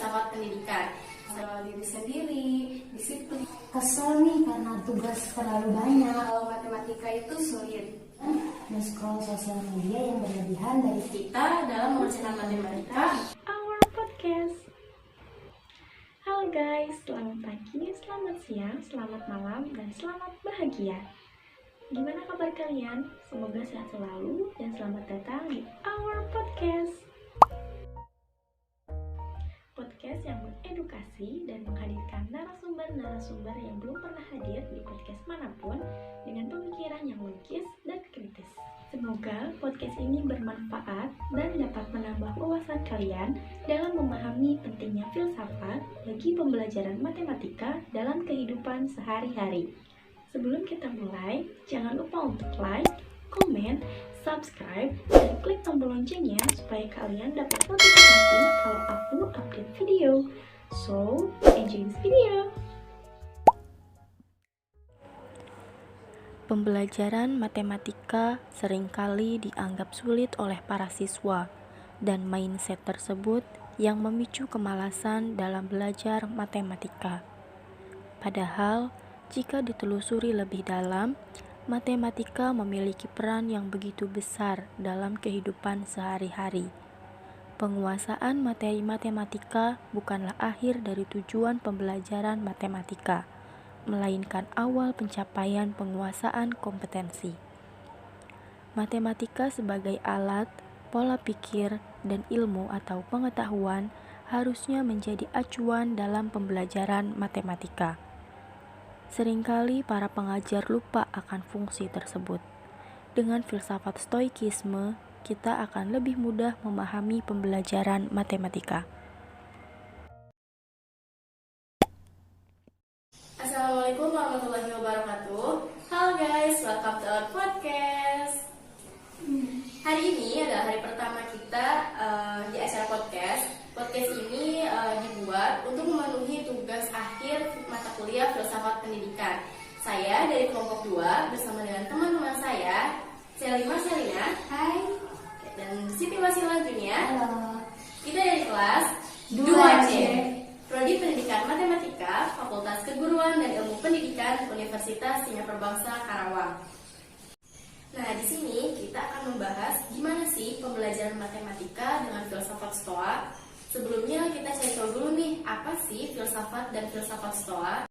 filsafat pendidikan. Diri sendiri, disiplin. Kesel nih karena tugas terlalu banyak. Kalau matematika itu sulit. Nge-scroll sosial media yang berlebihan dari Kita dalam mengerjakan matematika. Our podcast. Halo guys, selamat pagi, selamat siang, selamat malam, dan selamat bahagia. Gimana kabar kalian? Semoga sehat selalu dan selamat datang di Our Podcast. Podcast yang mengedukasi dan menghadirkan narasumber-narasumber yang belum pernah hadir di podcast manapun dengan pemikiran yang logis dan kritis. Semoga podcast ini bermanfaat dan dapat menambah wawasan kalian dalam memahami pentingnya filsafat bagi pembelajaran matematika dalam kehidupan sehari-hari. Sebelum kita mulai, jangan lupa untuk like, komen, subscribe, dan klik tombol loncengnya supaya kalian dapat notifikasi kalau aku update video. So, enjoy this video! Pembelajaran matematika seringkali dianggap sulit oleh para siswa, dan mindset tersebut yang memicu kemalasan dalam belajar matematika. Padahal, jika ditelusuri lebih dalam, matematika memiliki peran yang begitu besar dalam kehidupan sehari-hari. Penguasaan materi matematika bukanlah akhir dari tujuan pembelajaran matematika, melainkan awal pencapaian penguasaan kompetensi. Matematika sebagai alat, pola pikir, dan ilmu atau pengetahuan harusnya menjadi acuan dalam pembelajaran matematika. Seringkali para pengajar lupa akan fungsi tersebut. Dengan filsafat stoikisme, kita akan lebih mudah memahami pembelajaran matematika. Assalamualaikum warahmatullahi wabarakatuh. Halo guys, welcome to our podcast. Hari ini adalah hari pertama kita di acara podcast. Podcast ini dibuat untuk memenuhi tugas akhir mata kuliah filsafat pendidikan. Saya dari kelompok 2 bersama dengan teman-teman saya, Selima Selina, hai, dan Siti Wasila Junia. Halo. Kita dari kelas 2C, Prodi Pendidikan Matematika, Fakultas Keguruan dan Ilmu Pendidikan, Universitas Singapura Bangsa Karawang. Nah, di sini kita akan membahas gimana sih pembelajaran matematika dengan filsafat Stoa. Sebelumnya kita cari tahu dulu nih, apa sih filsafat dan filsafat Stoa?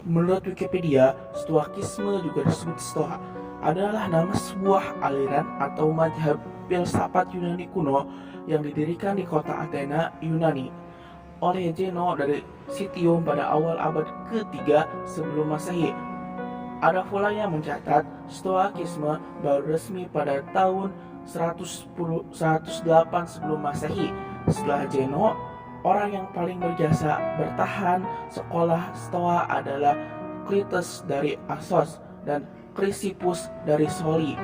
Menurut Wikipedia, Stoikisme juga disebut Stoa adalah nama sebuah aliran atau mazhab filsafat Yunani kuno yang didirikan di kota Athena, Yunani oleh Zeno dari Citium pada awal abad ke-3 sebelum Masehi. Ada pula yang mencatat Stoikisme baru resmi pada tahun 108 sebelum Masehi. Setelah Zeno, orang yang paling berjasa bertahan sekolah Stoa adalah Cletus dari Assos dan Chrysippus dari Soli.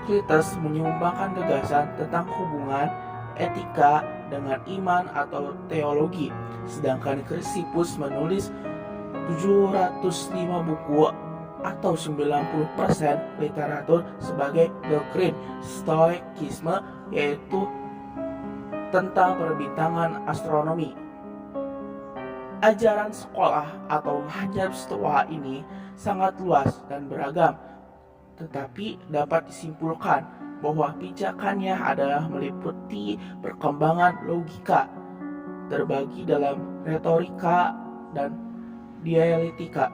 Cletus menyumbangkan gagasan tentang hubungan etika dengan iman atau teologi, sedangkan Chrysippus menulis 705 buku atau 90% literatur sebagai doktrin Stoikisme, yaitu tentang perbintangan astronomi. Ajaran sekolah atau mazhab Stoa ini sangat luas dan beragam, tetapi dapat disimpulkan bahwa pijakannya adalah meliputi perkembangan logika, terbagi dalam retorika dan dialektika,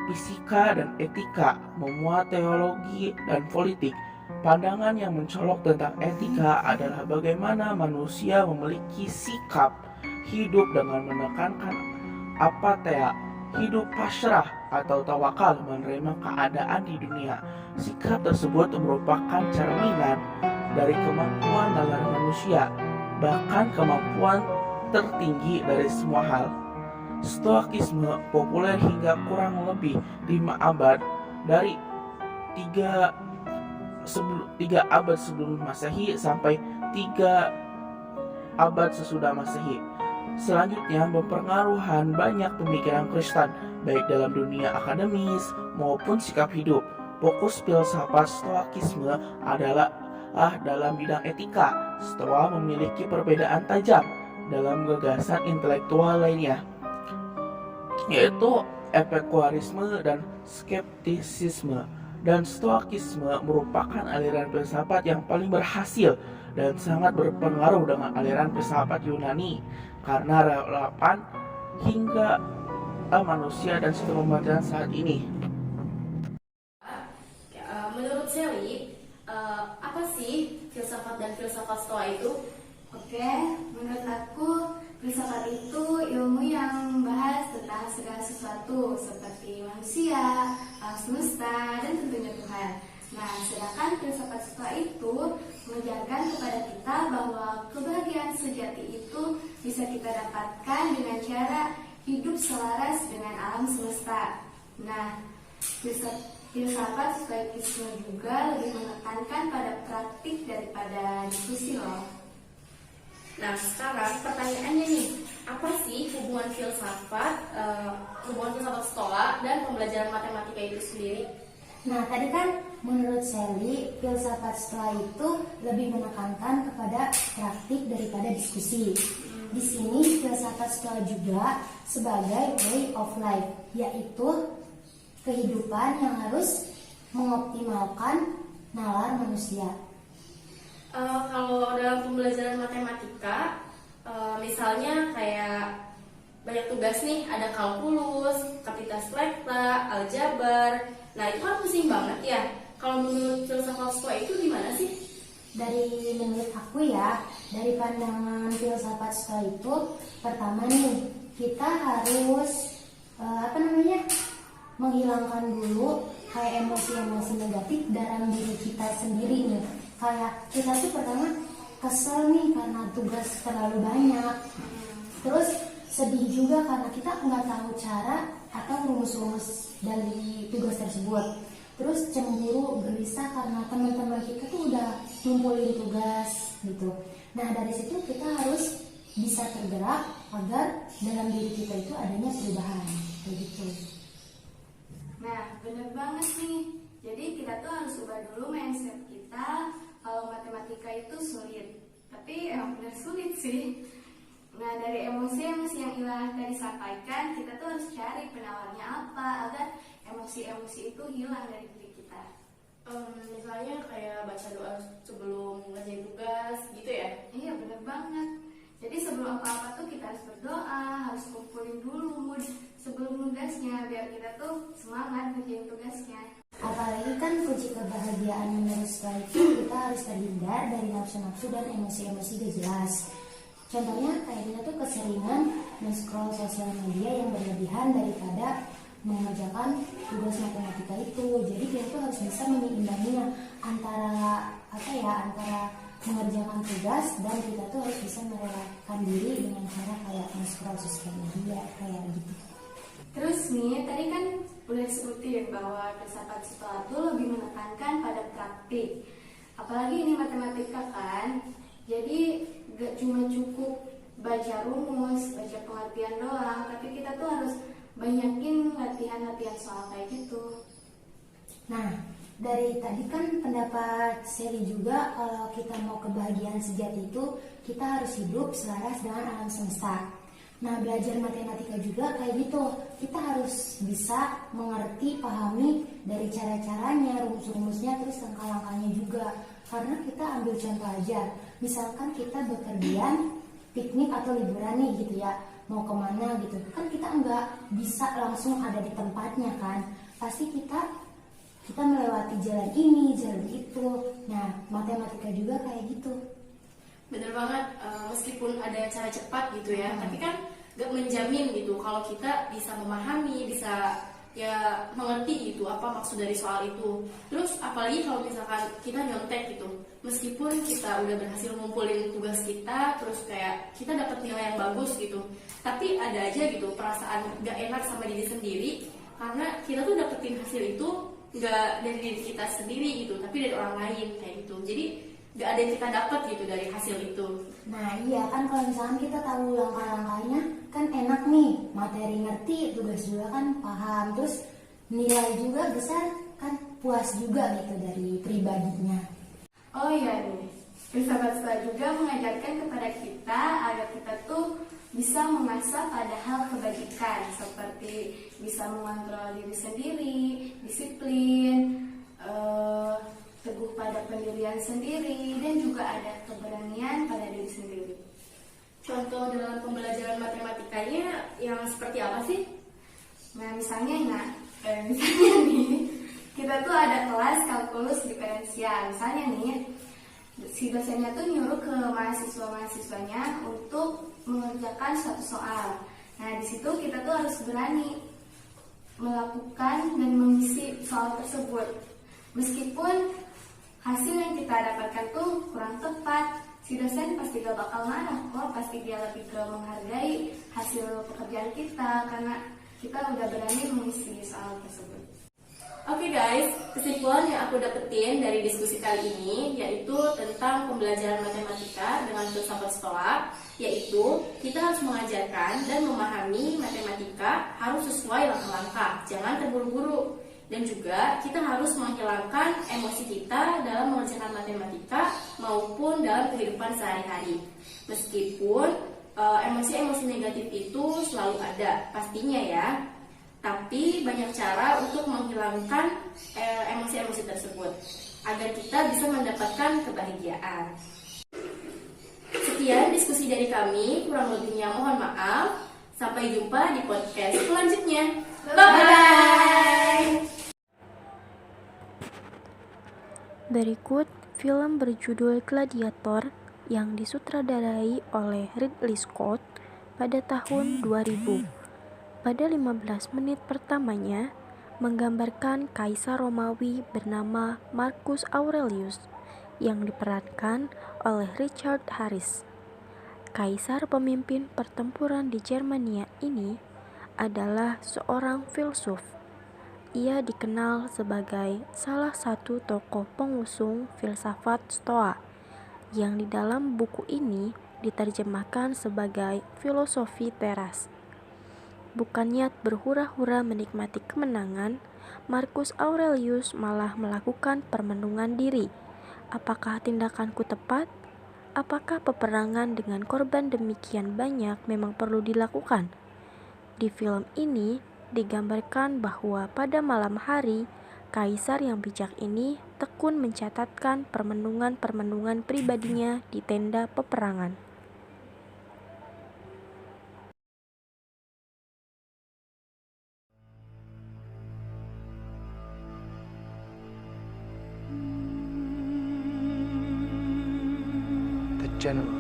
fisika dan etika, memuat teologi dan politik. Pandangan yang mencolok tentang etika adalah bagaimana manusia memiliki sikap hidup dengan menekankan apatheia, hidup pasrah atau tawakal menerima keadaan di dunia. Sikap tersebut merupakan cerminan dari kemampuan nalar manusia, bahkan kemampuan tertinggi dari semua hal. Stoikisme populer hingga kurang lebih 5 abad dari 3 abad sebelum Masehi sampai 3 abad sesudah Masehi. Selanjutnya mempengaruhi banyak pemikiran Kristen, baik dalam dunia akademis maupun sikap hidup. Fokus filsafat Stoikisme adalah dalam bidang etika. Stoa memiliki perbedaan tajam dalam gagasan intelektual lainnya, yaitu epikurisme dan skeptisisme. Dan stoikisme merupakan aliran filsafat yang paling berhasil dan sangat berpengaruh dengan aliran filsafat Yunani karena relevan hingga manusia dan sistem pembelajaran saat ini. Menurut Sally, apa sih filsafat dan filsafat Stoa itu? Oke, menurut aku filsafat itu ilmu yang membahas tentang segala sesuatu seperti manusia, alam semesta, dan tentunya Tuhan. Nah, sedangkan filsafat Stoa itu mengajarkan kepada kita bahwa kebahagiaan sejati itu bisa kita dapatkan dengan cara hidup selaras dengan alam semesta. Nah, filsafat stoikisme juga lebih menekankan pada praktik daripada diskusi loh. Nah, sekarang pertanyaannya nih, apa sih hubungan filsafat Stoa dan pembelajaran matematika itu sendiri? Nah, tadi kan menurut Sally, filsafat Stoa itu lebih menekankan kepada praktik daripada diskusi. Di sini filsafat Stoa juga sebagai way of life, yaitu kehidupan yang harus mengoptimalkan nalar manusia. Kalau dalam pembelajaran matematika, misalnya kayak banyak tugas nih, ada kalkulus, kapasitas lekta, aljabar. Nah, itu kan pusing banget ya. Kalau menurut filsafat Stoa itu gimana sih? Dari menurut aku ya, dari pandangan filsafat Stoa itu, pertama nih, kita harus menghilangkan dulu kayak emosi-emosi negatif dalam diri kita sendiri nih. Kayak kita tuh pertama kesel nih karena tugas terlalu banyak, terus sedih juga karena kita nggak tahu cara atau rumus-rumus dari tugas tersebut. Terus cemburu, gelisah karena teman-teman kita tuh udah ngumpulin tugas gitu. Nah, dari situ kita harus bisa tergerak agar dalam diri kita itu adanya perubahan kayak gitu. Nah, bener banget nih. Jadi kita tuh harus ubah dulu mindset kita kalau matematika itu sulit. Tapi emang bener sulit sih. Nah, dari emosi-emosi yang Ila tadi sampaikan, kita tuh harus cari penawarnya apa agar emosi-emosi itu hilang dari diri kita. Misalnya kayak baca doa sebelum ngerjain tugas gitu ya? Iya, bener banget. Jadi sebelum apa-apa tuh kita harus berdoa, harus kumpulin dulu mood sebelum tugasnya biar kita tuh semangat ngerjain tugasnya. Apalagi kan kunci kebahagiaan menurut Stoa itu kita harus terhindar dari nafsu-nafsu dan emosi-emosi gak jelas. Contohnya kayak kita tuh keseringan men-scroll sosial media yang berlebihan daripada mengerjakan tugas matematika itu. Jadi kita tuh harus bisa menyeimbangnya antara mengerjakan tugas dan kita tuh harus bisa merelakan diri dengan cara kayak men-scroll sosial media kayak gitu. Terus nih, tadi kan udah disebutin bahwa filsafat Stoa itu lebih menekankan pada praktik. Apalagi ini matematika kan, jadi gak cuma cukup baca rumus, baca pengertian doang, tapi kita tuh harus banyakin latihan-latihan soal kayak gitu. Nah, dari tadi kan pendapat Sally juga kalau kita mau kebahagiaan sejati itu kita harus hidup selaras dengan alam semesta. Nah, belajar matematika juga kayak gitu. Kita harus bisa mengerti, pahami dari cara-caranya, rumus-rumusnya, terus langkah-langkahnya juga. Karena kita ambil contoh aja, misalkan kita bepergian, piknik atau liburan nih gitu ya, mau kemana gitu. Kan kita nggak bisa langsung ada di tempatnya kan. Pasti kita melewati jalan ini, jalan itu. Nah, matematika juga kayak gitu. Bener banget, meskipun ada cara cepat gitu ya, tapi kan gak menjamin gitu kalau kita bisa memahami, bisa ya mengerti gitu apa maksud dari soal itu. Terus apalagi kalau misalkan kita nyontek gitu, meskipun kita udah berhasil ngumpulin tugas kita, terus kayak kita dapat nilai yang bagus gitu, tapi ada aja gitu perasaan gak enak sama diri sendiri karena kita tuh dapetin hasil itu gak dari diri kita sendiri gitu, tapi dari orang lain kayak gitu. Jadi gak ada yang kita dapat gitu dari hasil itu. Nah iya kan, kalau misalkan kita tahu langkah-langkahnya kan enak nih, materi ngerti, tugas juga kan paham, terus nilai juga besar kan, puas juga gitu dari pribadinya. Oh iya nih, filsafat stoa juga mengajarkan kepada kita agar kita tuh bisa mengasah pada hal kebajikan seperti bisa mengontrol diri sendiri, disiplin, teguh pada pendirian sendiri, dan juga ada keberanian pada diri sendiri. Contoh dalam pembelajaran matematikanya yang seperti apa sih? Nah misalnya nih, kita tuh ada kelas kalkulus diferensial. Misalnya nih, si dosennya tuh nyuruh ke mahasiswa-mahasiswanya untuk mengerjakan suatu soal. Nah di situ kita tuh harus berani melakukan dan mengisi soal tersebut. Meskipun hasil yang kita dapatkan tuh kurang tepat, si dosen pasti gak bakal marah kok. Pasti dia lebih ke menghargai hasil pekerjaan kita karena kita udah berani mengisi soal tersebut. Oke guys, kesimpulan yang aku dapetin dari diskusi kali ini yaitu tentang pembelajaran matematika dengan filsafat stoa, yaitu kita harus mengajarkan dan memahami matematika harus sesuai langkah-langkah, jangan terburu-buru. Dan juga kita harus menghilangkan emosi kita dalam mengerjakan matematika maupun dalam kehidupan sehari-hari. Meskipun emosi-emosi negatif itu selalu ada, pastinya ya. Tapi banyak cara untuk menghilangkan emosi-emosi tersebut agar kita bisa mendapatkan kebahagiaan. Sekian diskusi dari kami, kurang lebihnya mohon maaf. Sampai jumpa di podcast selanjutnya. Bye-bye! Berikut film berjudul Gladiator yang disutradarai oleh Ridley Scott pada tahun 2000. Pada 15 menit pertamanya, menggambarkan Kaisar Romawi bernama Marcus Aurelius yang diperankan oleh Richard Harris. Kaisar pemimpin pertempuran di Germania ini adalah seorang filsuf. Ia dikenal sebagai salah satu tokoh pengusung filsafat Stoa, yang di dalam buku ini diterjemahkan sebagai filosofi teras. Bukan niat berhura-hura menikmati kemenangan, Marcus Aurelius malah melakukan permenungan diri. Apakah tindakanku tepat? Apakah peperangan dengan korban demikian banyak memang perlu dilakukan? Di film ini digambarkan bahwa pada malam hari, kaisar yang bijak ini tekun mencatatkan permenungan-permenungan pribadinya di tenda peperangan. The general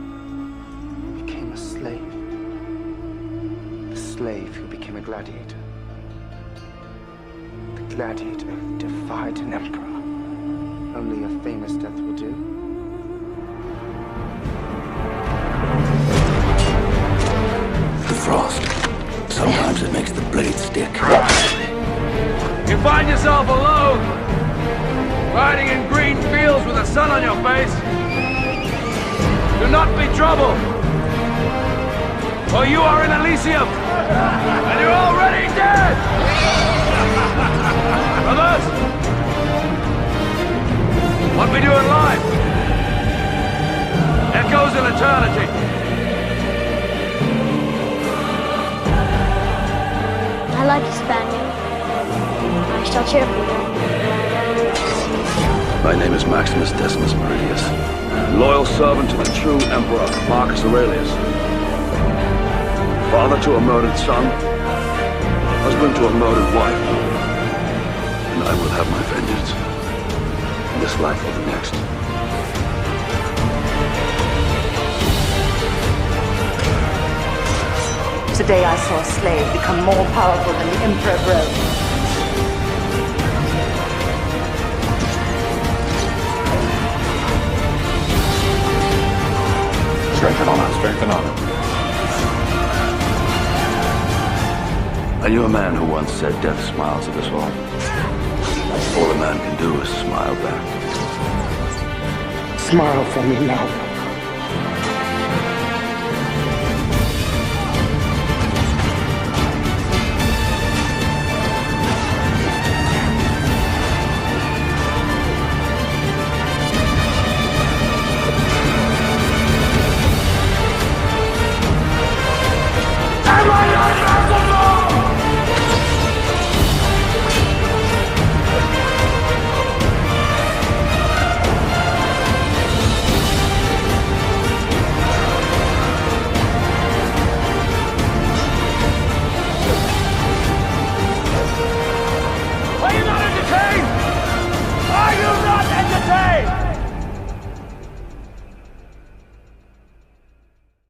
became a slave. The slave who became a gladiator. The gladiator who defied an emperor. Only a famous death will do. The frost. Sometimes it makes the blade stick. You find yourself alone, riding in green fields with the sun on your face. Do not be troubled, for you are in Elysium, and you're already dead! Brothers, what we do in life echoes in eternity. I like you, Spaniard. I shall cheer for you. My name is Maximus Decimus Meridius. Loyal servant to the true Emperor, Marcus Aurelius. Father to a murdered son, husband to a murdered wife. And I will have my vengeance. In this life or the next. Today I saw a slave become more powerful than the Emperor of Rome. Strength and honor, strength and honor. I knew a man who once said death smiles at us all. All a man can do is smile back. Smile for me now.